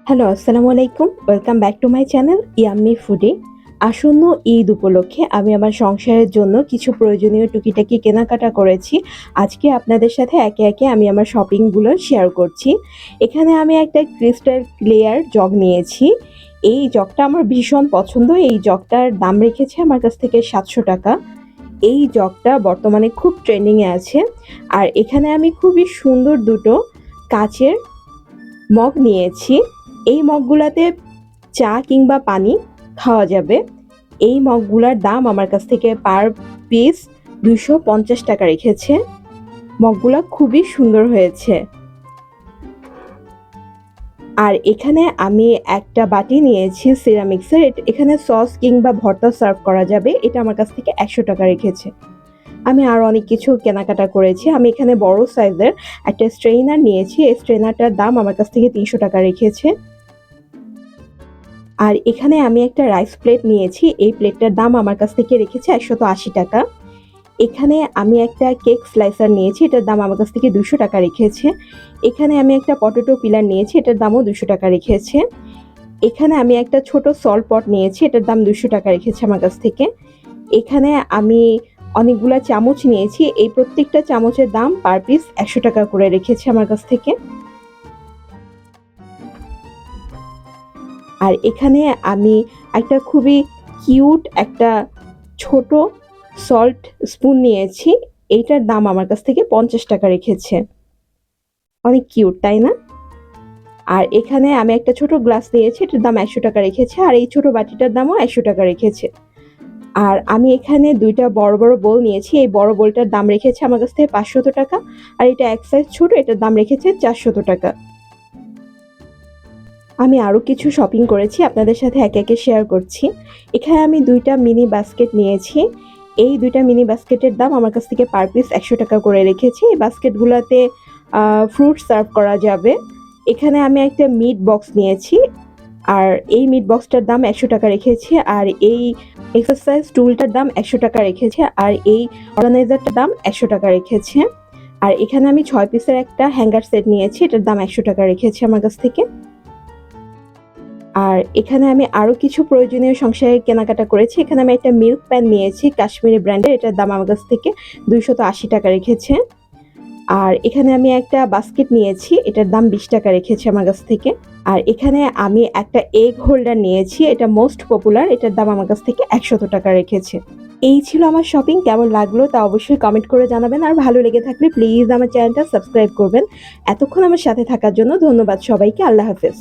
Hello, আসসালামু আলাইকুম। Welcome back to my channel yummy foodie. আসন্ন ঈদ উপলক্ষে আমি আমার সংসারের জন্য কিছু প্রয়োজনীয় টুকিটাকি কেনাকাটা করেছি। আজকে আপনাদের সাথে একে, একে আমি আমার শপিংগুলো শেয়ার করছি। এখানে আমি একটা ক্রিস্টাল ক্লিয়ার জগ নিয়েছি। এই জগটা আমার ভীষণ পছন্দ। এই জগটার দাম রেখেছে আমার কাছ থেকে ৳৭০০। এই জগটা বর্তমানে খুব ট্রেন্ডিং এ আছে। আর এখানে আমি খুবই সুন্দর দুটো কাচের মগ নিয়েছি। এই মগগুলাতে চা কিংবা পানি খাওয়া যাবে। এই মগগুলার দাম আমার কাছ থেকে পার পিস ৳২৫০ রেখেছে। মগগুলা খুবই সুন্দর হয়েছে। আর এখানে আমি একটা বাটি নিয়েছি সিরামিক্সের। এখানে সস কিংবা ভর্তা সার্ভ করা যাবে। এটা আমার কাছ থেকে ৳১০০ রেখেছে। আমি আরও অনেক কিছু কেনাকাটা করেছি। আমি এখানে বড় সাইজের একটা স্ট্রেইনার নিয়েছি। এই স্ট্রেইনারটার দাম আমার কাছ থেকে ৳৩০০ রেখেছে। আর এখানে আমি একটা রাইস প্লেট নিয়েছি। এই প্লেটটার দাম আমার কাছ থেকে রেখেছে ৳১৮০। এখানে আমি একটা কেক স্লাইসার নিয়েছি। এটার দাম আমার কাছ থেকে ৳২০০ রেখেছে। এখানে আমি একটা পটেটো পিলার নিয়েছি। এটার দামও ৳২০০ রেখেছে। এখানে আমি একটা ছোট সল্ট পট নিয়েছি। এটার দাম ৳২০০ রেখেছে আমার কাছ থেকে। এখানে আমি অনেকগুলা চামচ নিয়েছি। এই প্রত্যেকটা চামচের দাম পার পিস ৳১০০ করে রেখেছে আমার কাছ থেকে। আর এখানে আমি একটা খুবই কিউট একটা ছোট সল্ট স্পুন নিয়েছি। এইটার দাম আমার কাছ থেকে ৳৫০ রেখেছে। অনেক কিউট, তাই না? আর এখানে আমি একটা ছোট গ্লাস নিয়েছি। এটার দাম ৳১০০ রেখেছে। আর এই ছোট বাটিটার দামও ৳১০০ রেখেছে। আর আমি এখানে ২ টা বড়, বড় বোল নিয়েছি। এই বড় বোলটার দাম রেখেছে আমার কাছ থেকে ৳৫০০। আর এটা এক সাইজ ছোট, এটার দাম রেখেছে ৳৪০০। আমি আরও কিছু শপিং করেছি, আপনাদের সাথে একে, একে শেয়ার করছি। এখানে আমি ২ টা মিনি বাস্কেট নিয়েছি। এই ২ টা মিনি বাস্কেটের দাম আমার কাছ থেকে পার পিস ৳১০০ করে রেখেছি। এই বাস্কেটগুলাতে ফ্রুট সার্ভ করা যাবে। এখানে আমি একটা মিট বক্স নিয়েছি। আর এই মিট বক্সটার দাম ৳১০০ রেখেছি। আর এই এক্সারসাইজ টুলটার দাম ৳১০০ রেখেছে। আর এই অর্গানাইজারটার দাম ৳১০০ রেখেছে। আর এখানে আমি ৬ পিসের একটা হ্যাঙ্গার সেট নিয়েছি। এটার দাম ৳১০০ রেখেছে আমার কাছ থেকে। আর এখানে আমি আরও কিছু প্রয়োজনীয় সংসারের কেনাকাটা করেছি। এখানে আমি একটা মিল্ক প্যান নিয়েছি কাশ্মীরি ব্র্যান্ডের। এটার দাম আমার কাছ থেকে ৳২৮০ রেখেছে। আর এখানে আমি একটা বাস্কেট নিয়েছি। এটার দাম ৳২০ রেখেছে আমার কাছ থেকে। আর এখানে আমি একটা এগ হোল্ডার নিয়েছি। এটা মোস্ট পপুলার। এটার দাম আমার কাছ থেকে ৳১০০ রেখেছে। এই ছিল আমার শপিং। কেমন লাগলো তা অবশ্যই কমেন্ট করে জানাবেন। আর ভালো লেগে থাকলে প্লিজ আমার চ্যানেলটা সাবস্ক্রাইব করবেন। এতক্ষণ আমার সাথে থাকার জন্য ধন্যবাদ সবাইকে। আল্লাহ হাফেজ।